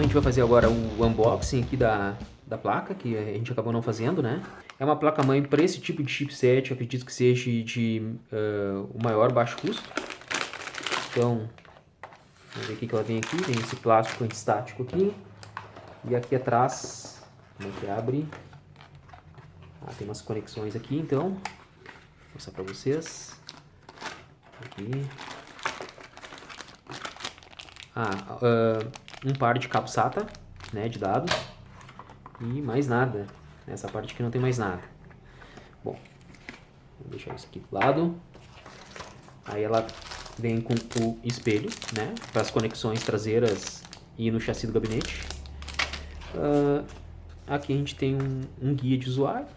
a gente vai fazer agora o unboxing aqui da placa, que a gente acabou não fazendo, né? É uma placa-mãe para esse tipo de chipset, acredito que seja de o maior baixo custo. Então, vamos ver o que ela tem aqui. Tem esse plástico antistático aqui. E aqui atrás, como é que abre? Tem umas conexões aqui, então. Vou mostrar para vocês. Aqui. Um par de cabo SATA, né, de dados. E mais nada. Nessa parte aqui não tem mais nada. Bom, vou deixar isso aqui do lado. Aí ela vem com o espelho, né, para as conexões traseiras e no chassi do gabinete. Aqui a gente tem um guia de usuário.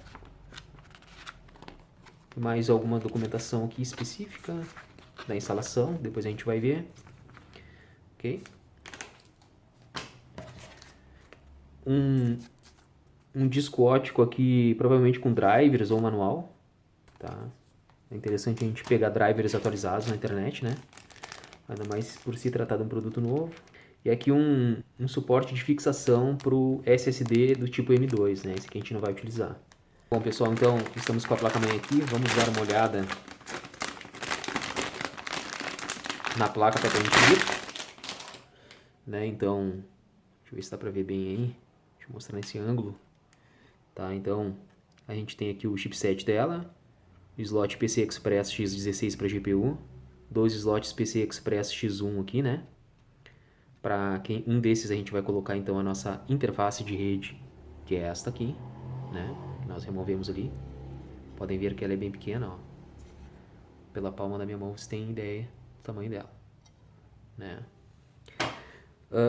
Mais alguma documentação aqui específica da instalação, depois a gente vai ver. Ok? Um disco óptico aqui, provavelmente com drivers ou manual. Tá? É interessante a gente pegar drivers atualizados na internet, né? Ainda mais por se tratar de um produto novo. E aqui um suporte de fixação para o SSD do tipo M2, né? Esse aqui a gente não vai utilizar. Bom, pessoal, então estamos com a placa-mãe aqui. Vamos dar uma olhada na placa para a gente ver. Né? Então, deixa eu ver se dá para ver bem aí. Deixa eu mostrar nesse ângulo. Tá? Então, a gente tem aqui o chipset dela. O slot PCI Express X16 para GPU. 2 slots PCI Express X1 aqui, né? Para um desses a gente vai colocar então a nossa interface de rede, que é esta aqui, né? Nós removemos ali. Podem ver que ela é bem pequena, ó. Pela palma da minha mão você tem ideia do tamanho dela, né?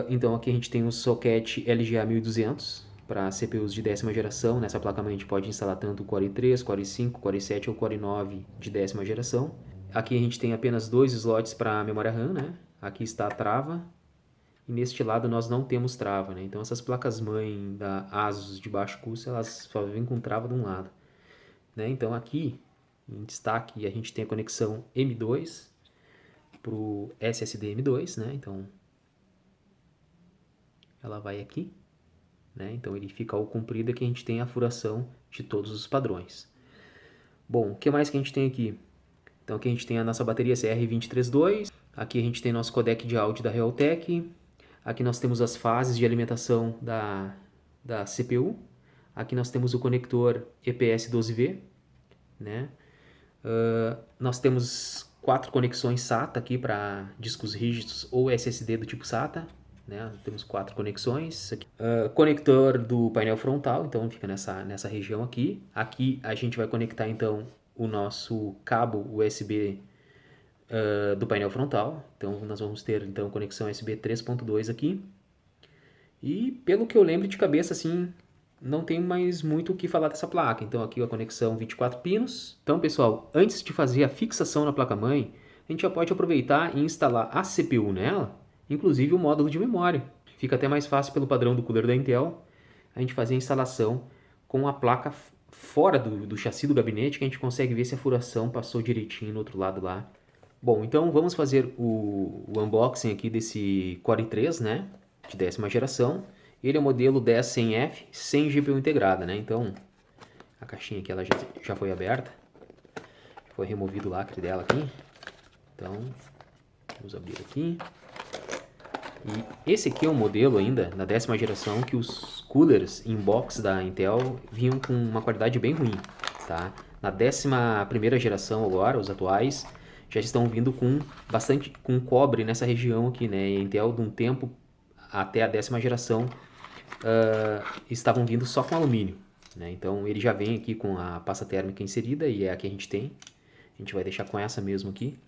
Então aqui a gente tem um socket LGA 1200 para CPUs de 10ª geração. Nessa placa-mãe a gente pode instalar tanto o Core i3, Core i5, Core i7 ou Core i9 de 10ª geração. Aqui a gente tem apenas 2 slots para memória RAM, né? Aqui está a trava. E neste lado nós não temos trava, né? Então essas placas-mãe da ASUS de baixo custo, elas só vêm com trava de um lado, né? Então aqui, em destaque, a gente tem a conexão M2 para o SSD M2, né? Então ela vai aqui, né? Então ele fica ao comprido, aqui a gente tem a furação de todos os padrões. Bom, o que mais que a gente tem aqui? Então aqui a gente tem a nossa bateria CR232, aqui a gente tem nosso codec de áudio da Realtek. Aqui nós temos as fases de alimentação da CPU. Aqui nós temos o conector EPS12V, né? Nós temos 4 conexões SATA aqui para discos rígidos ou SSD do tipo SATA, né? Temos 4 conexões. Conector do painel frontal, então fica nessa região aqui. Aqui a gente vai conectar então o nosso cabo USB do painel frontal. Então nós vamos ter então conexão USB 3.2 aqui. E pelo que eu lembro de cabeça, assim, não tem mais muito o que falar dessa placa. Então aqui a conexão 24 pinos. Então pessoal, antes de fazer a fixação na placa-mãe, a gente já pode aproveitar e instalar a CPU nela, inclusive o módulo de memória. Fica até mais fácil pelo padrão do cooler da Intel, a gente fazer a instalação com a placa fora do chassi do gabinete, que a gente consegue ver se a furação passou direitinho no outro lado lá. Bom, então vamos fazer o unboxing aqui desse Core i3, né, de 10ª geração. Ele é o modelo 10100F, sem GPU integrada, né, então a caixinha aqui ela já foi aberta, foi removido o lacre dela aqui. Então, vamos abrir aqui. E esse aqui é um modelo ainda, da 10ª geração, que os coolers inbox da Intel vinham com uma qualidade bem ruim, tá? Na 11ª geração agora, os atuais, já estão vindo com bastante com cobre nessa região aqui, né? E a Intel, de um tempo até a 10ª geração, estavam vindo só com alumínio, né? Então ele já vem aqui com a pasta térmica inserida, e é a que a gente tem. A gente vai deixar com essa mesmo aqui.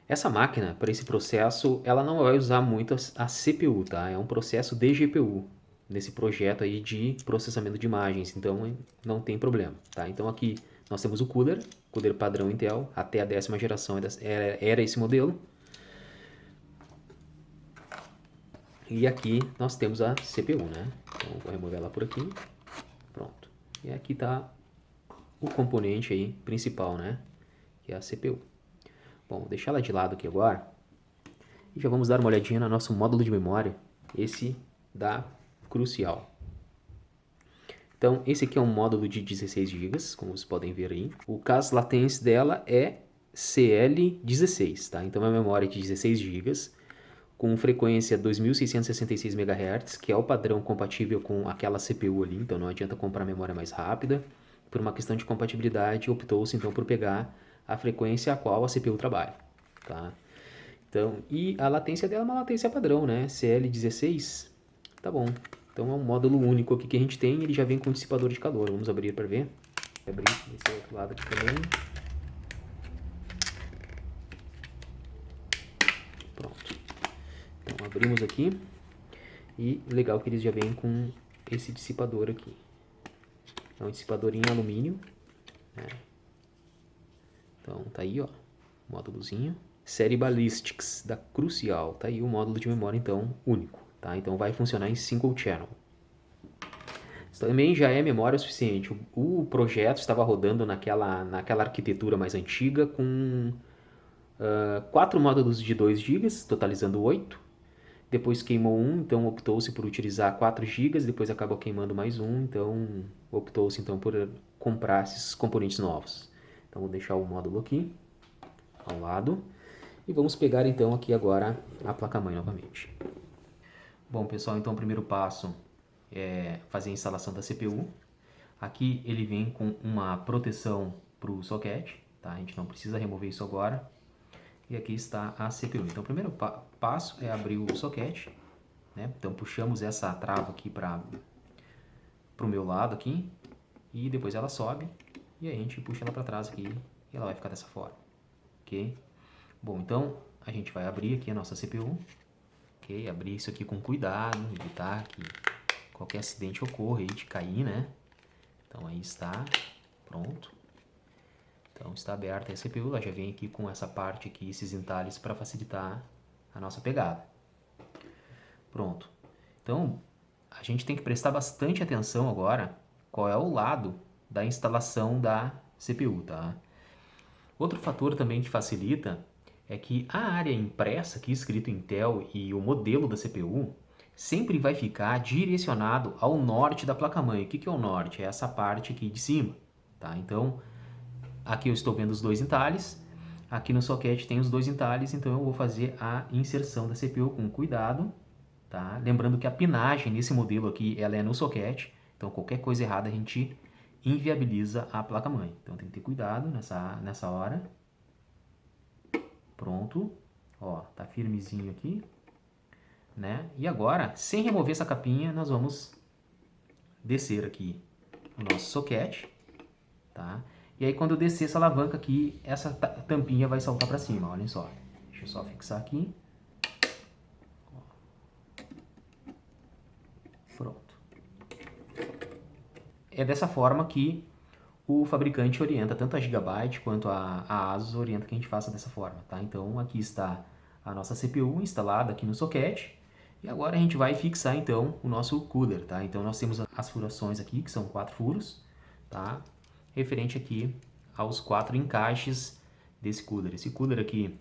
Essa máquina, para esse processo, ela não vai usar muito a CPU, tá? É um processo de GPU nesse projeto aí de processamento de imagens, então não tem problema, tá? Então aqui nós temos o cooler padrão Intel, até a 10ª geração era esse modelo. E aqui nós temos a CPU, né? Então eu vou remover ela por aqui, pronto. E aqui está o componente aí principal, né? Que é a CPU. Bom, vou deixar ela de lado aqui agora. E já vamos dar uma olhadinha no nosso módulo de memória. Esse da Crucial. Então, esse aqui é um módulo de 16 GB, como vocês podem ver aí. O caso latência dela é CL16, tá? Então, é uma memória de 16 GB, com frequência 2666 MHz, que é o padrão compatível com aquela CPU ali, então não adianta comprar memória mais rápida. Por uma questão de compatibilidade, optou-se então por pegar a frequência a qual a CPU trabalha, tá? Então, e a latência dela é uma latência padrão, né? CL16, tá bom. Então é um módulo único aqui que a gente tem, ele já vem com dissipador de calor. Vamos abrir para ver. Vou abrir esse outro lado aqui também. Pronto. Então abrimos aqui. E legal que eles já vêm com esse dissipador aqui. É um dissipador em alumínio, né? Então tá aí, ó, módulozinho. Série Ballistics da Crucial, tá aí o módulo de memória então único, tá? Então vai funcionar em single channel. Isso também já é memória suficiente. O projeto estava rodando naquela arquitetura mais antiga com 4 módulos de 2 GB, totalizando 8. Depois queimou um, então optou-se por utilizar 4 GB, depois acabou queimando mais um, então optou-se então por comprar esses componentes novos. Então vou deixar o módulo aqui ao lado e vamos pegar então aqui agora a placa-mãe novamente. Bom pessoal, então o primeiro passo é fazer a instalação da CPU. Aqui ele vem com uma proteção para o socket, tá? A gente não precisa remover isso agora. E aqui está a CPU. Então o primeiro passo é abrir o socket, né? Então puxamos essa trava aqui para o meu lado aqui e depois ela sobe e a gente puxa ela para trás aqui e ela vai ficar dessa forma, ok? Bom, então a gente vai abrir aqui a nossa CPU, ok? Abrir isso aqui com cuidado, evitar que qualquer acidente ocorra aí de cair, né? Então aí está, pronto. Então está aberta a CPU, ela já vem aqui com essa parte aqui, esses entalhes para facilitar a nossa pegada. Pronto. Então a gente tem que prestar bastante atenção agora qual é o lado da instalação da CPU, tá? Outro fator também que facilita é que a área impressa aqui escrito Intel e o modelo da CPU sempre vai ficar direcionado ao norte da placa-mãe. O que é o norte? É essa parte aqui de cima, tá? Então aqui eu estou vendo os dois entalhes, aqui no socket tem os dois entalhes, então eu vou fazer a inserção da CPU com cuidado, tá? Lembrando que a pinagem nesse modelo aqui, ela é no socket, então qualquer coisa errada a gente inviabiliza a placa-mãe. Então tem que ter cuidado nessa hora. Pronto, ó, tá firmezinho aqui, né? E agora, sem remover essa capinha, nós vamos descer aqui o nosso socket, tá? E aí quando eu descer essa alavanca aqui, essa tampinha vai saltar para cima, olhem só. Deixa eu só fixar aqui. Pronto. É dessa forma que o fabricante orienta, tanto a Gigabyte quanto a ASUS orienta que a gente faça dessa forma, tá? Então aqui está a nossa CPU instalada aqui no socket. E agora a gente vai fixar então o nosso cooler, tá? Então nós temos as furações aqui, que são 4 furos, tá? Referente aqui aos 4 encaixes desse cooler. Esse cooler aqui,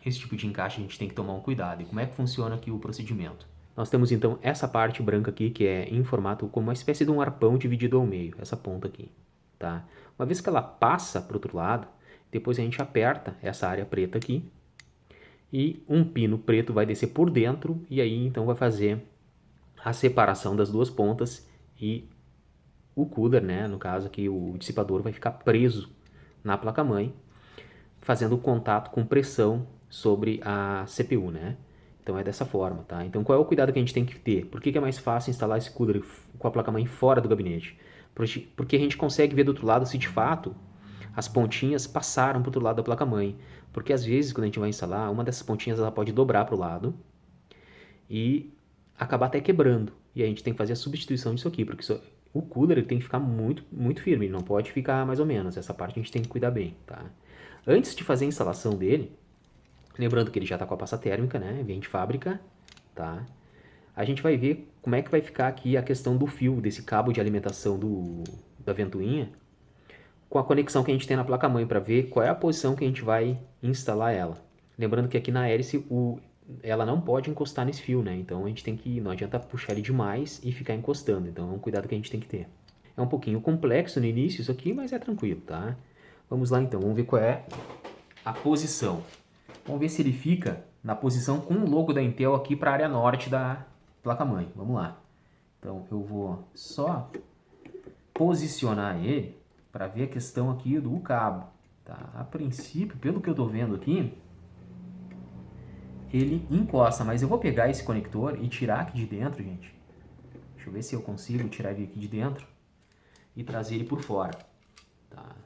esse tipo de encaixe a gente tem que tomar um cuidado. E como é que funciona aqui o procedimento? Nós temos então essa parte branca aqui, que é em formato como uma espécie de um arpão dividido ao meio, essa ponta aqui, tá? Uma vez que ela passa para o outro lado, depois a gente aperta essa área preta aqui e um pino preto vai descer por dentro e aí então vai fazer a separação das duas pontas e o cooler, né, no caso aqui o dissipador vai ficar preso na placa-mãe, fazendo contato com pressão sobre a CPU, né? Então é dessa forma, tá? Então qual é o cuidado que a gente tem que ter? Por que é mais fácil instalar esse cooler com a placa-mãe fora do gabinete? Porque a gente consegue ver do outro lado se de fato as pontinhas passaram para o outro lado da placa-mãe. Porque às vezes quando a gente vai instalar, uma dessas pontinhas ela pode dobrar para o lado e acabar até quebrando. E a gente tem que fazer a substituição disso aqui, porque o cooler ele tem que ficar muito, muito firme, ele não pode ficar mais ou menos. Essa parte a gente tem que cuidar bem, tá? Antes de fazer a instalação dele, lembrando que ele já está com a pasta térmica, né? Vem de fábrica, tá? A gente vai ver como é que vai ficar aqui a questão do fio, desse cabo de alimentação da ventoinha, com a conexão que a gente tem na placa-mãe, para ver qual é a posição que a gente vai instalar ela. Lembrando que aqui na hélice o ela não pode encostar nesse fio, né? Então a gente tem que, não adianta puxar ele demais e ficar encostando. Então é um cuidado que a gente tem que ter. É um pouquinho complexo no início isso aqui, mas é tranquilo, tá? Vamos lá então, vamos ver qual é a posição. Vamos ver se ele fica na posição com o logo da Intel aqui para a área norte da placa-mãe. Vamos lá. Então eu vou só posicionar ele para ver a questão aqui do cabo. Tá? A princípio, pelo que eu estou vendo aqui, ele encosta, mas eu vou pegar esse conector e tirar aqui de dentro, gente. Deixa eu ver se eu consigo tirar ele aqui de dentro e trazer ele por fora. Tá?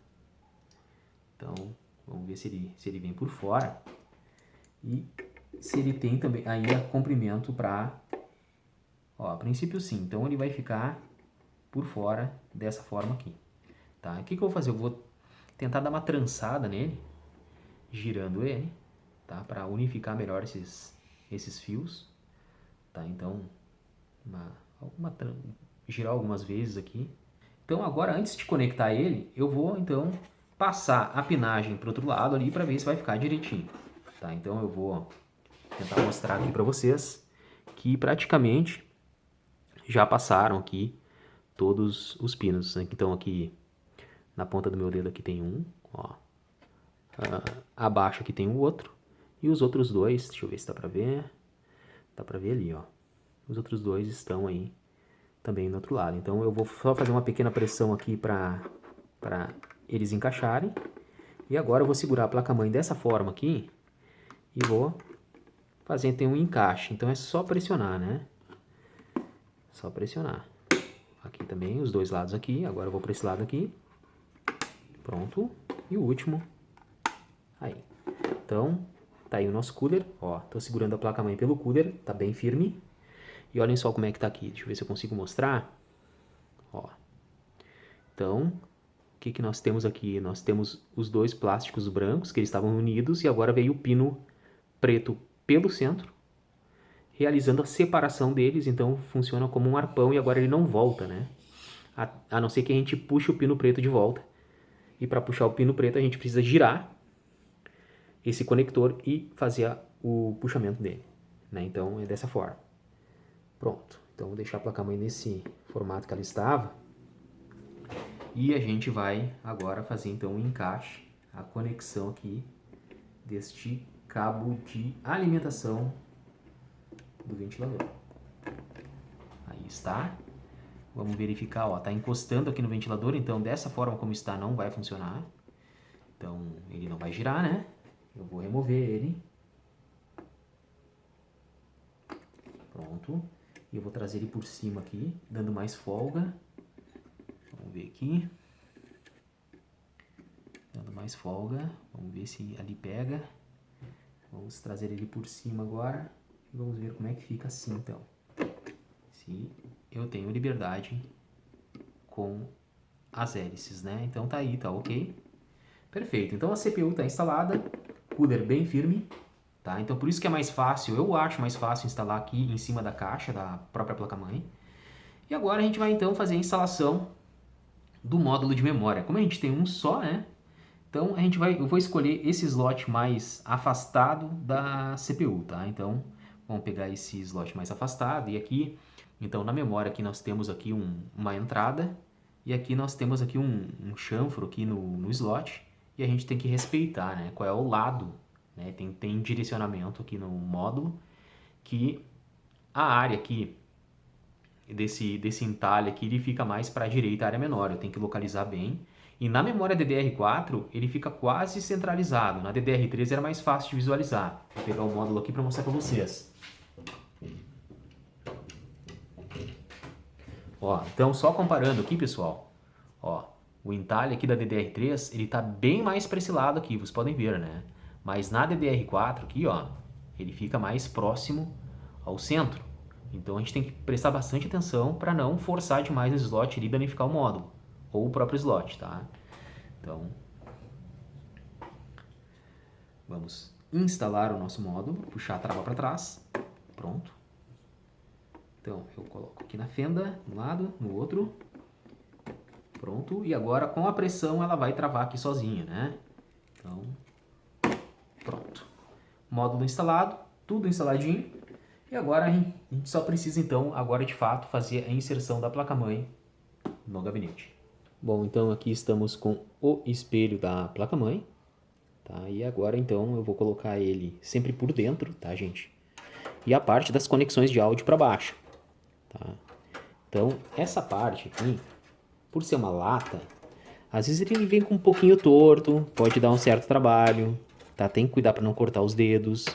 Então, vamos ver se ele vem por fora e se ele tem também ainda comprimento para... Ó, a princípio sim, então ele vai ficar por fora dessa forma aqui. Tá? O que eu vou fazer? Eu vou tentar dar uma trançada nele, girando ele, tá? Para unificar melhor esses fios. Tá? Então, girar algumas vezes aqui. Então agora, antes de conectar ele, eu vou então passar a pinagem para o outro lado ali para ver se vai ficar direitinho. Tá? Então eu vou tentar mostrar aqui para vocês que praticamente já passaram aqui todos os pinos. Então aqui na ponta do meu dedo aqui tem um, ó. Abaixo aqui tem o outro. E os outros dois, deixa eu ver se dá pra ver. Dá pra ver ali, ó. Os outros dois estão aí também do outro lado. Então eu vou só fazer uma pequena pressão aqui pra eles encaixarem. E agora eu vou segurar a placa-mãe dessa forma aqui e vou fazer ter um encaixe. Então é só pressionar, né? Só pressionar. Aqui também, os dois lados aqui. Agora eu vou para esse lado aqui. Pronto. E o último. Aí. Então, tá aí o nosso cooler. Ó, tô segurando a placa-mãe pelo cooler. Tá bem firme. E olhem só como é que tá aqui. Deixa eu ver se eu consigo mostrar. Ó. Então, o que que nós temos aqui? Nós temos os dois plásticos brancos que eles estavam unidos. E agora veio o pino preto pelo centro, realizando a separação deles. Então, funciona como um arpão e agora ele não volta, né? A não ser que a gente puxe o pino preto de volta. E para puxar o pino preto a gente precisa girar esse conector e fazer o puxamento dele, né? Então é dessa forma. Pronto. Então vou deixar a placa-mãe nesse formato que ela estava. E a gente vai agora fazer então o encaixe, a conexão aqui deste cabo de alimentação do ventilador. Aí está. Vamos verificar, ó, tá encostando aqui no ventilador, então dessa forma como está não vai funcionar. Então ele não vai girar, né? Eu vou remover ele. Pronto. E eu vou trazer ele por cima aqui, dando mais folga. Vamos ver aqui. Dando mais folga. Vamos ver se ali pega. Vamos trazer ele por cima agora. E vamos ver como é que fica assim, então. Se eu tenho liberdade com as hélices, né? Então tá aí, tá ok? Perfeito. Então a CPU está instalada. Cooler bem firme. Tá? Então por isso que é mais fácil, eu acho mais fácil instalar aqui em cima da caixa da própria placa-mãe. E agora a gente vai então fazer a instalação do módulo de memória. Como a gente tem um só, né? Então eu vou escolher esse slot mais afastado da CPU, tá? Então vamos pegar esse slot mais afastado e aqui, então na memória aqui nós temos aqui uma entrada e aqui nós temos aqui um chanfro aqui no slot e a gente tem que respeitar, né? Qual é o lado, né? Tem direcionamento aqui no módulo que a área aqui desse entalhe aqui ele fica mais para a direita, a área menor, eu tenho que localizar bem. E na memória DDR4 ele fica quase centralizado, na DDR3 era mais fácil de visualizar. Vou pegar o módulo aqui para mostrar para vocês. Ó, então só comparando aqui, pessoal, ó, o entalhe aqui da DDR3 ele está bem mais para esse lado aqui, vocês podem ver, né? Mas na DDR4 aqui, ó, ele fica mais próximo ao centro. Então a gente tem que prestar bastante atenção para não forçar demais no slot e danificar o módulo ou o próprio slot, tá? Então vamos instalar o nosso módulo, puxar a trava para trás, pronto. Então eu coloco aqui na fenda, um lado, no outro, pronto. E agora com a pressão ela vai travar aqui sozinha, né? Então pronto. Módulo instalado. tudo instaladinho. E agora a gente só precisa então, agora de fato, fazer a inserção da placa-mãe no gabinete. Bom, então aqui estamos com o espelho da placa-mãe, tá? E agora então eu vou colocar ele sempre por dentro, tá, gente? E a parte das conexões de áudio para baixo, tá? Então, essa parte aqui, por ser uma lata, às vezes ele vem com um pouquinho torto, pode dar um certo trabalho, tá? Tem que cuidar para não cortar os dedos,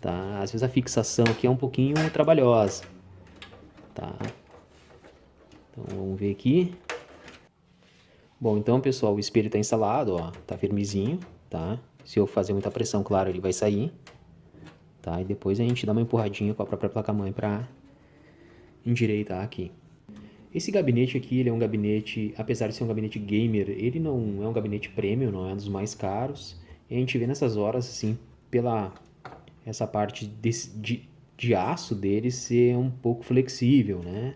tá? Às vezes a fixação aqui é um pouquinho trabalhosa, tá? Então, vamos ver aqui. Bom, então, pessoal, o espelho está instalado, ó, tá firmezinho, tá? Se eu fazer muita pressão, claro, ele vai sair, tá? E depois a gente dá uma empurradinha com a própria placa-mãe para endireitar aqui. Esse gabinete aqui, ele é um gabinete, apesar de ser um gabinete gamer, ele não é um gabinete premium, não é um dos mais caros. E a gente vê nessas horas, assim, pela essa parte de aço dele ser um pouco flexível, né?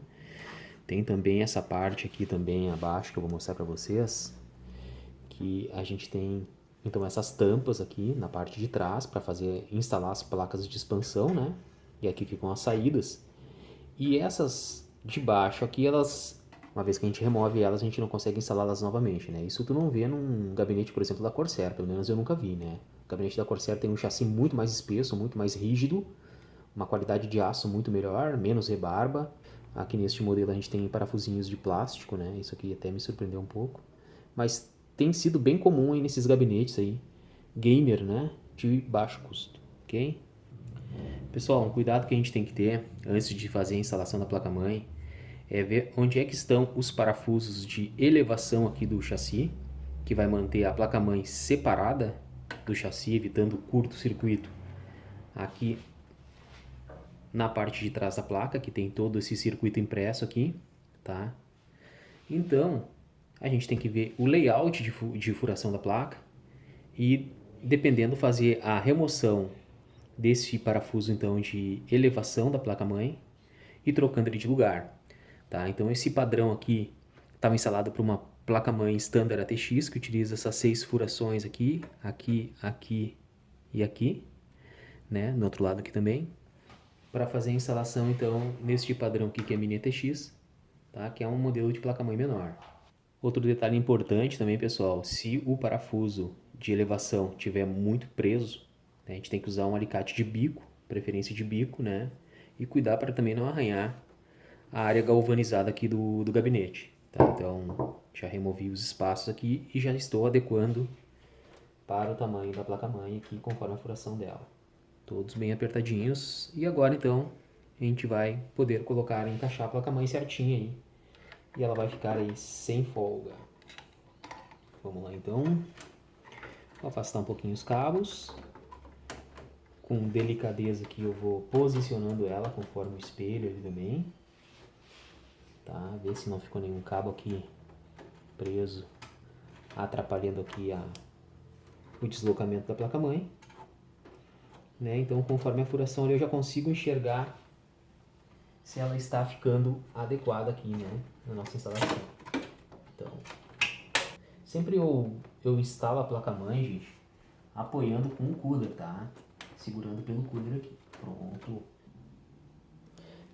Tem também essa parte aqui também abaixo que eu vou mostrar para vocês, que a gente tem então essas tampas aqui na parte de trás para fazer instalar as placas de expansão, né? E aqui ficam as saídas. E essas de baixo aqui, elas, uma vez que a gente remove elas, a gente não consegue instalá-las novamente, né? Isso tu não vê num gabinete, por exemplo, da Corsair, pelo menos eu nunca vi, né? O gabinete da Corsair tem um chassi muito mais espesso, muito mais rígido, uma qualidade de aço muito melhor, menos rebarba. Aqui neste modelo a gente tem parafusinhos de plástico, né? Isso aqui até me surpreendeu um pouco. Mas tem sido bem comum aí nesses gabinetes aí, gamer, né? De baixo custo, ok? Pessoal, um cuidado que a gente tem que ter antes de fazer a instalação da placa-mãe é ver onde é que estão os parafusos de elevação aqui do chassi, que vai manter a placa-mãe separada do chassi, evitando curto-circuito aqui na parte de trás da placa, que tem todo esse circuito impresso aqui, tá? Então, a gente tem que ver o layout de furação da placa e, dependendo, fazer a remoção desse parafuso então de elevação da placa-mãe e trocando ele de lugar, tá? Então esse padrão aqui estava instalado para uma placa-mãe standard ATX que utiliza essas 6 furações aqui, aqui, aqui e aqui, né? No outro lado aqui também, para fazer a instalação então neste padrão aqui que é mini ATX, tá? Que é um modelo de placa-mãe menor. Outro detalhe importante também, pessoal, se o parafuso de elevação tiver muito preso, né, a gente tem que usar um alicate de bico, preferência de bico, né? E cuidar para também não arranhar a área galvanizada aqui do gabinete, tá? Então, já removi os espaços aqui e já estou adequando para o tamanho da placa-mãe aqui, conforme a furação dela. Todos bem apertadinhos. E agora, então, a gente vai poder colocar, encaixar a placa-mãe certinha aí. E ela vai ficar aí sem folga. Vamos lá, então. Vou afastar um pouquinho os cabos. Com delicadeza aqui eu vou posicionando ela conforme o espelho ali também. Tá? Ver se não ficou nenhum cabo aqui preso, atrapalhando aqui o deslocamento da placa-mãe. Né? Então, conforme a furação ali, eu já consigo enxergar se ela está ficando adequada aqui, né? Na nossa instalação. Então, sempre eu instalo a placa-mãe, gente, apoiando com o cooler, tá? Segurando pelo cooler aqui. Pronto.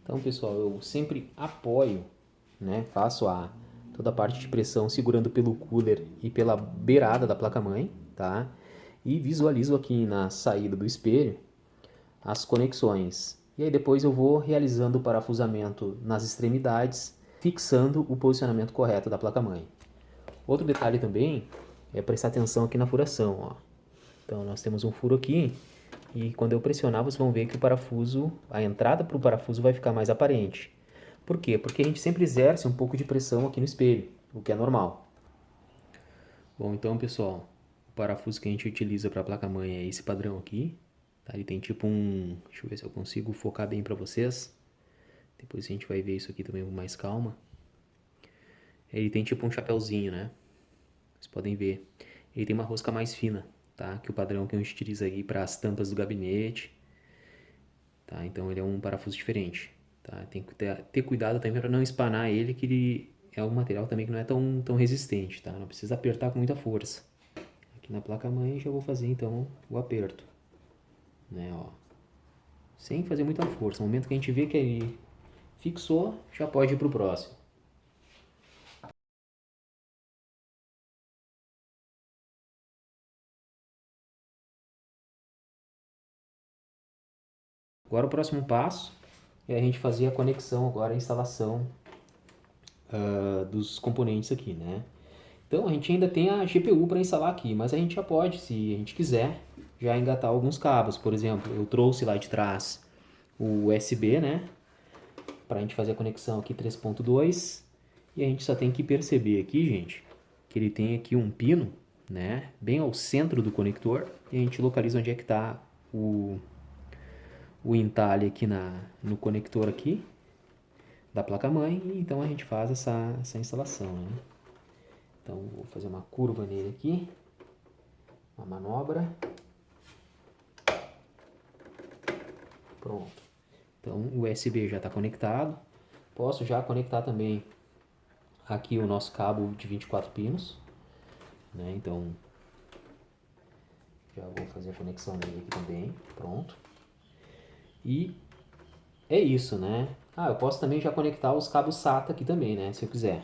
Então, pessoal, eu sempre apoio, né? Faço toda a parte de pressão segurando pelo cooler e pela beirada da placa-mãe, tá? E visualizo aqui na saída do espelho as conexões. E aí depois eu vou realizando o parafusamento nas extremidades, fixando o posicionamento correto da placa-mãe. Outro detalhe também é prestar atenção aqui na furação, ó. Então nós temos um furo aqui e quando eu pressionar vocês vão ver que o parafuso, a entrada para o parafuso vai ficar mais aparente. Por quê? Porque a gente sempre exerce um pouco de pressão aqui no espelho, o que é normal. Bom, então pessoal, o parafuso que a gente utiliza para a placa-mãe é esse padrão aqui. Tá? Ele tem tipo um... Deixa eu ver se eu consigo focar bem para vocês. Depois a gente vai ver isso aqui também com mais calma. Ele tem tipo um chapéuzinho, né? Vocês podem ver. Ele tem uma rosca mais fina, tá? Que o padrão que a gente utiliza aí para as tampas do gabinete. Tá? Então ele é um parafuso diferente. Tá? Tem que ter cuidado também para não espanar ele, que ele é um material também que não é tão resistente, tá? Não precisa apertar com muita força. Aqui na placa-mãe já vou fazer então o aperto. Né, ó. sem fazer muita força. No momento que a gente vê que ele fixou, já pode ir para o próximo. Agora o próximo passo é a gente fazer a conexão, agora a instalação dos componentes aqui, né? Então a gente ainda tem a GPU para instalar aqui, mas a gente já pode, se a gente quiser, já engatar alguns cabos. Por exemplo, eu trouxe lá de trás o USB, né? Para a gente fazer a conexão aqui 3.2. E a gente só tem que perceber aqui, gente, que ele tem aqui um pino, né? Bem ao centro do conector. E a gente localiza onde é que está o entalhe aqui no conector aqui da placa-mãe. E então a gente faz essa instalação, né? Então vou fazer uma curva nele aqui, uma manobra. Pronto. Então o USB já está conectado. Posso já conectar também aqui o nosso cabo de 24 pinos, né? Então já vou fazer a conexão dele aqui também. Pronto. E é isso, né? Eu posso também já conectar os cabos SATA aqui também, né? Se eu quiser.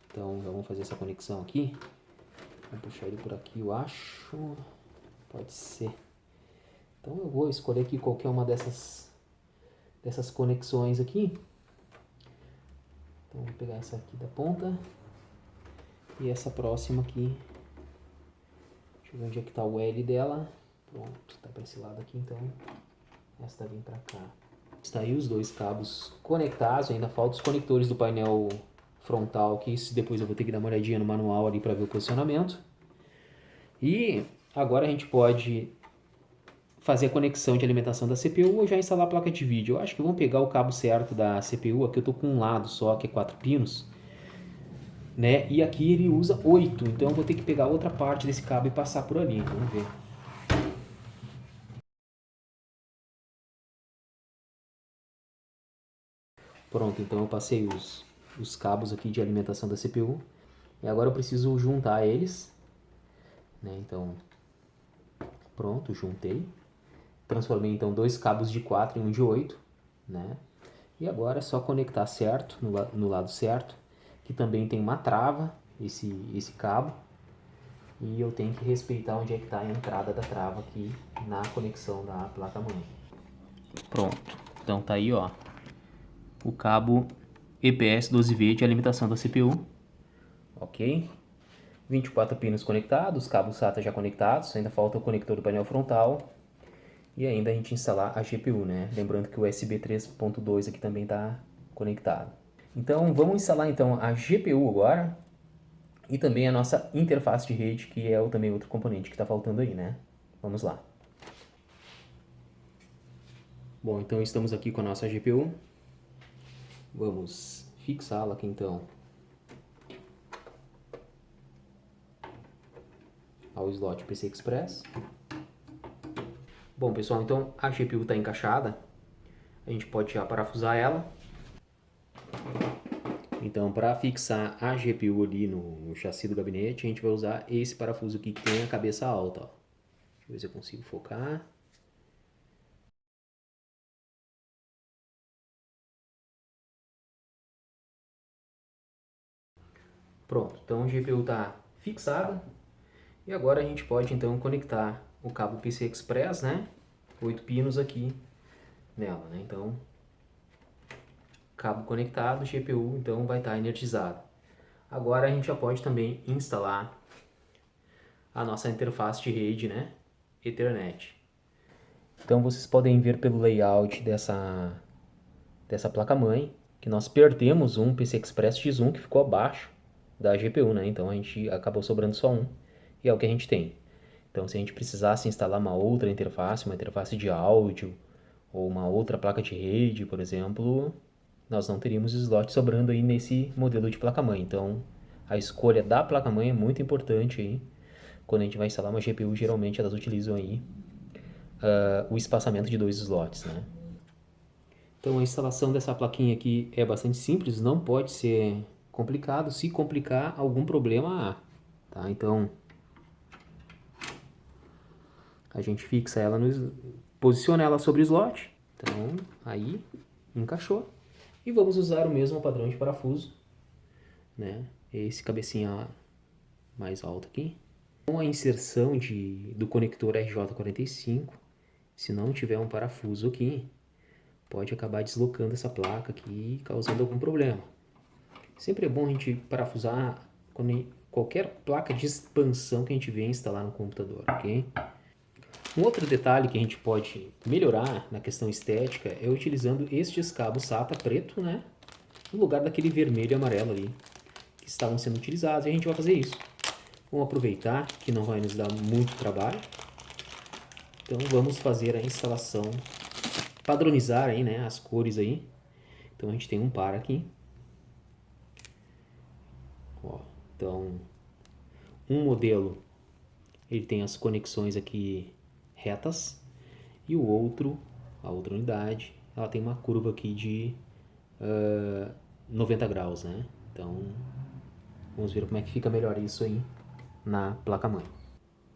Então já vamos fazer essa conexão aqui. Vou puxar ele por aqui, eu acho. Pode ser. Então eu vou escolher aqui qualquer uma dessas conexões aqui. Então vou pegar essa aqui da ponta. E essa próxima aqui. Deixa eu ver onde é que está o L dela. Pronto, tá para esse lado aqui, então esta vem para cá. Está aí os dois cabos conectados. Ainda faltam os conectores do painel frontal, que isso depois eu vou ter que dar uma olhadinha no manual ali para ver o posicionamento. E agora a gente pode fazer a conexão de alimentação da CPU ou já instalar a placa de vídeo. Eu acho que vamos pegar o cabo certo da CPU. Aqui eu tô com um lado só, que é 4 pinos, né? E aqui ele usa 8, então eu vou ter que pegar outra parte desse cabo e passar por ali. Vamos ver. Pronto, então eu passei os cabos aqui de alimentação da CPU. E agora eu preciso juntar eles, né? Então, pronto, juntei. Transformei então dois cabos de 4 em um de 8, né? E agora é só conectar certo, no lado certo, que também tem uma trava, esse cabo. E eu tenho que respeitar onde é que está a entrada da trava aqui na conexão da placa-mãe. Pronto, então tá aí, ó, o cabo EPS 12V de alimentação da CPU, ok? 24 pinos conectados, cabos SATA já conectados, ainda falta o conector do painel frontal e ainda a gente instalar a GPU, né? Lembrando que o USB 3.2 aqui também está conectado. Então vamos instalar então a GPU agora e também a nossa interface de rede, que é também outro componente que está faltando aí, né? Vamos lá. Bom, então estamos aqui com a nossa GPU. Vamos fixá-la aqui então ao slot PCI Express. Bom, pessoal, então a GPU está encaixada. A gente pode já parafusar ela. Então, para fixar a GPU ali no chassi do gabinete, a gente vai usar esse parafuso aqui que tem a cabeça alta, ó. Deixa eu ver se eu consigo focar. Pronto, então a GPU está fixada. E agora a gente pode então conectar o cabo PCI Express, né? 8 pinos aqui nela, né? Então, cabo conectado, GPU então vai estar energizado. Agora a gente já pode também instalar a nossa interface de rede, né? Ethernet. Então vocês podem ver pelo layout dessa placa-mãe que nós perdemos um PCI Express X1 que ficou abaixo da GPU, né? Então a gente acabou sobrando só um e é o que a gente tem. Então se a gente precisasse instalar uma outra interface, uma interface de áudio ou uma outra placa de rede, por exemplo, nós não teríamos slot sobrando aí nesse modelo de placa-mãe. Então a escolha da placa-mãe é muito importante aí. Quando a gente vai instalar uma GPU, geralmente elas utilizam aí o espaçamento de 2 slots, né? Então a instalação dessa plaquinha aqui é bastante simples, não pode ser complicado. Se complicar, algum problema há, tá? Então a gente fixa ela posiciona ela sobre o slot, Então, aí, encaixou. E vamos usar o mesmo padrão de parafuso, né? Esse cabecinha mais alto aqui. Com a inserção do conector RJ45, se não tiver um parafuso aqui, pode acabar deslocando essa placa aqui, causando algum problema. Sempre é bom a gente parafusar qualquer placa de expansão que a gente venha instalar no computador, ok? Um outro detalhe que a gente pode melhorar na questão estética é utilizando estes cabos SATA preto, né? No lugar daquele vermelho e amarelo ali que estavam sendo utilizados. E a gente vai fazer isso. Vamos aproveitar que não vai nos dar muito trabalho. Então vamos fazer a instalação, padronizar aí, né, as cores aí. Então a gente tem um par aqui. Ó, então, um modelo, ele tem as conexões aqui retas. E o outro, a outra unidade, ela tem uma curva aqui de 90 graus, né? Então, vamos ver como é que fica melhor isso aí na placa-mãe.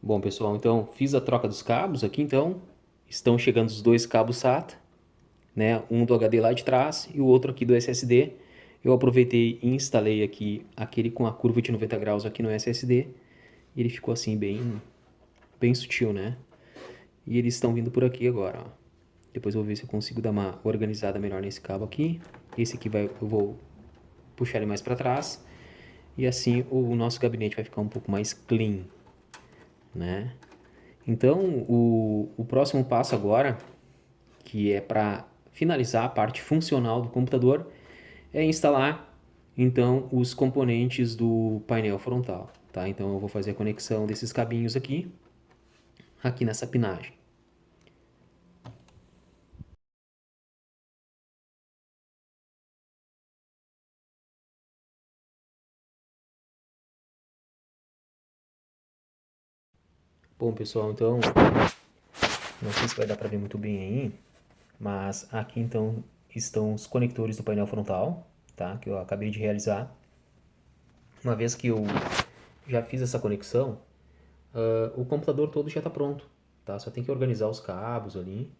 Bom, pessoal, então fiz a troca dos cabos aqui, então estão chegando os dois cabos SATA, né? Um do HD lá de trás e o outro aqui do SSD. Eu aproveitei e instalei aqui aquele com a curva de 90 graus aqui no SSD. E ele ficou assim bem sutil, né? E eles estão vindo por aqui agora, ó. Depois eu vou ver se eu consigo dar uma organizada melhor nesse cabo aqui. Esse aqui eu vou puxar ele mais para trás. E assim o nosso gabinete vai ficar um pouco mais clean, né? Então, o próximo passo agora, que é para finalizar a parte funcional do computador, é instalar, então, os componentes do painel frontal, tá? Então, eu vou fazer a conexão desses cabinhos aqui nessa pinagem. Bom, pessoal, então, não sei se vai dar para ver muito bem aí, mas aqui então estão os conectores do painel frontal, tá? Que eu acabei de realizar. Uma vez que eu já fiz essa conexão, o computador todo já está pronto, tá? Só tem que organizar os cabos ali,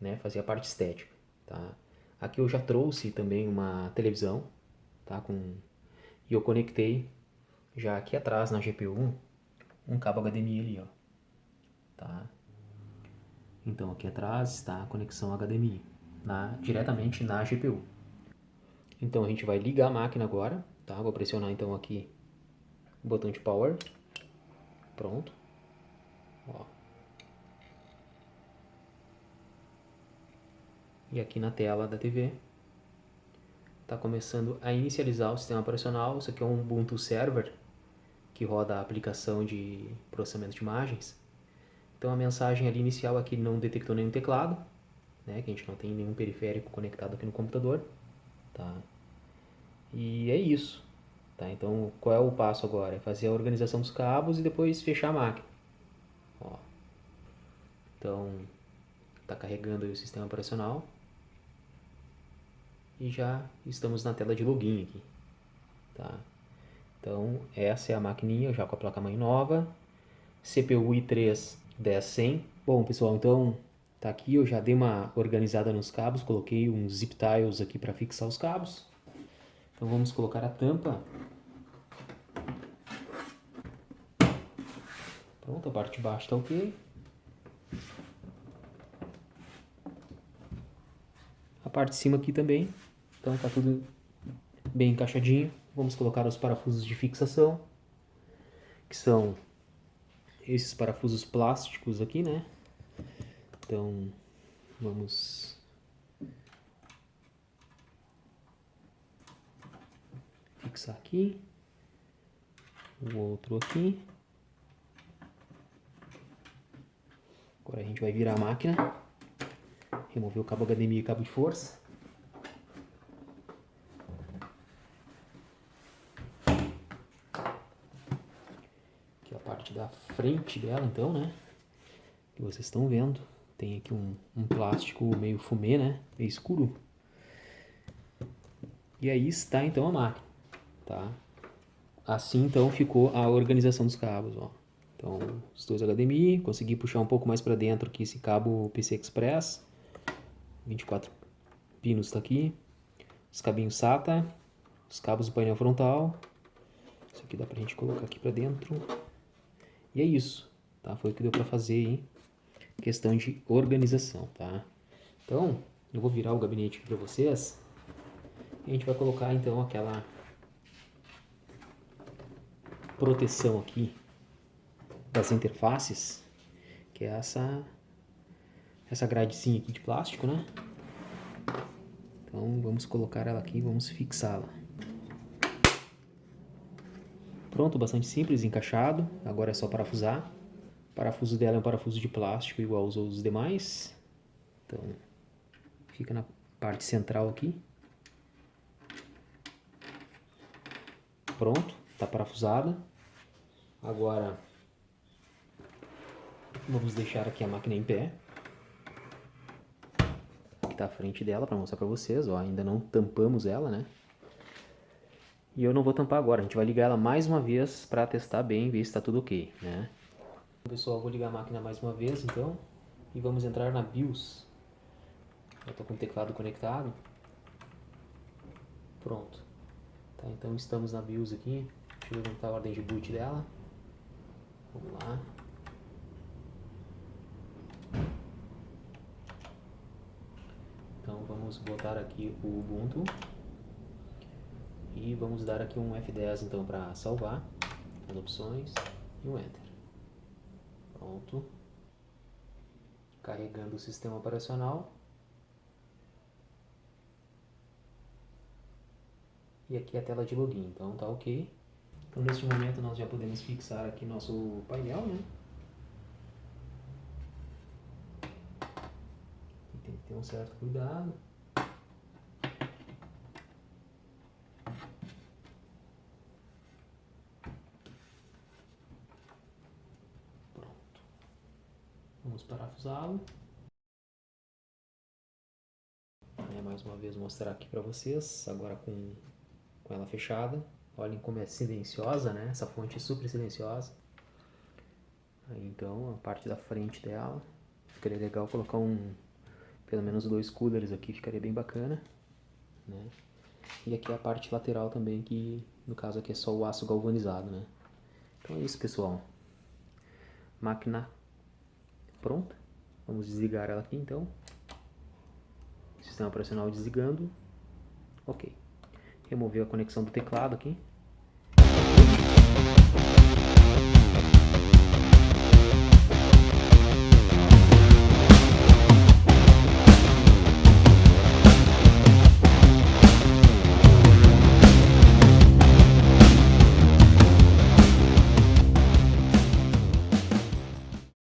né? Fazer a parte estética, tá? Aqui eu já trouxe também uma televisão, tá? E eu conectei já aqui atrás na GPU um cabo HDMI ali, ó, tá? Então aqui atrás está a conexão HDMI, diretamente na GPU. Então a gente vai ligar a máquina agora, tá? Vou pressionar então aqui o botão de power. Pronto. Ó. E aqui na tela da TV está começando a inicializar o sistema operacional. Isso aqui é um Ubuntu Server que roda a aplicação de processamento de imagens. Então a mensagem ali inicial aqui não detectou nenhum teclado, né? Que a gente não tem nenhum periférico conectado aqui no computador, tá? E é isso, tá? Então qual é o passo agora? É fazer a organização dos cabos e depois fechar a máquina. Ó. Então está carregando aí o sistema operacional. E já estamos na tela de login aqui, tá? Então essa é a maquininha já com a placa-mãe nova, CPU i3 10100. Bom, pessoal, então tá aqui, eu já dei uma organizada nos cabos, coloquei uns zip tiles aqui para fixar os cabos. Então vamos colocar a tampa. Pronto, a parte de baixo está ok. A parte de cima aqui também. Então tá tudo bem encaixadinho. Vamos colocar os parafusos de fixação, que são esses parafusos plásticos aqui, né? Então vamos fixar aqui, o outro aqui. Agora a gente vai virar a máquina, remover o cabo HDMI e cabo de força. Aqui a parte da frente dela, então, né? Que vocês estão vendo. Tem aqui um plástico meio fumê, né? Meio escuro. E aí está então a máquina, tá? Assim então ficou a organização dos cabos, ó. Então, os dois HDMI, consegui puxar um pouco mais para dentro aqui esse cabo PCI Express. 24 pinos tá aqui. Os cabinhos SATA. Os cabos do painel frontal. Isso aqui dá pra gente colocar aqui pra dentro. E é isso, tá? Foi o que deu pra fazer aí. Questão de organização, tá? Então, eu vou virar o gabinete aqui pra vocês. E a gente vai colocar então aquela proteção aqui das interfaces, que é essa gradezinha aqui de plástico, né? Então vamos colocar ela aqui, vamos fixá-la. Pronto, bastante simples, encaixado. Agora é só parafusar. O parafuso dela é um parafuso de plástico igual aos outros demais. Então fica na parte central aqui. Pronto, está parafusada. Agora vamos deixar aqui a máquina em pé. Aqui está a frente dela para mostrar para vocês. Ó, ainda não tampamos ela, né? E eu não vou tampar agora. A gente vai ligar ela mais uma vez para testar bem, ver se está tudo ok, né? Pessoal, eu vou ligar a máquina mais uma vez, então. E vamos entrar na BIOS. Eu estou com o teclado conectado. Pronto. Tá, então estamos na BIOS aqui. Deixa eu ver como está a ordem de boot dela. Vamos lá. Então vamos botar aqui o Ubuntu. E vamos dar aqui um F10 então para salvar as opções e um Enter. Pronto. Carregando o sistema operacional. E aqui a tela de login, então tá ok. Então neste momento nós já podemos fixar aqui nosso painel, né? Tem que ter um certo cuidado. Pronto. Vamos parafusá-lo. Mais uma vez mostrar aqui para vocês, agora com ela fechada. Olhem como é silenciosa, né? Essa fonte é super silenciosa. Aí, então a parte da frente dela, ficaria legal colocar pelo menos 2 coolers aqui, ficaria bem bacana, né? E aqui a parte lateral também, que no caso aqui é só o aço galvanizado, né? Então é isso, pessoal. Máquina pronta. Vamos desligar ela aqui então. Sistema operacional desligando. Ok. Remover a conexão do teclado aqui.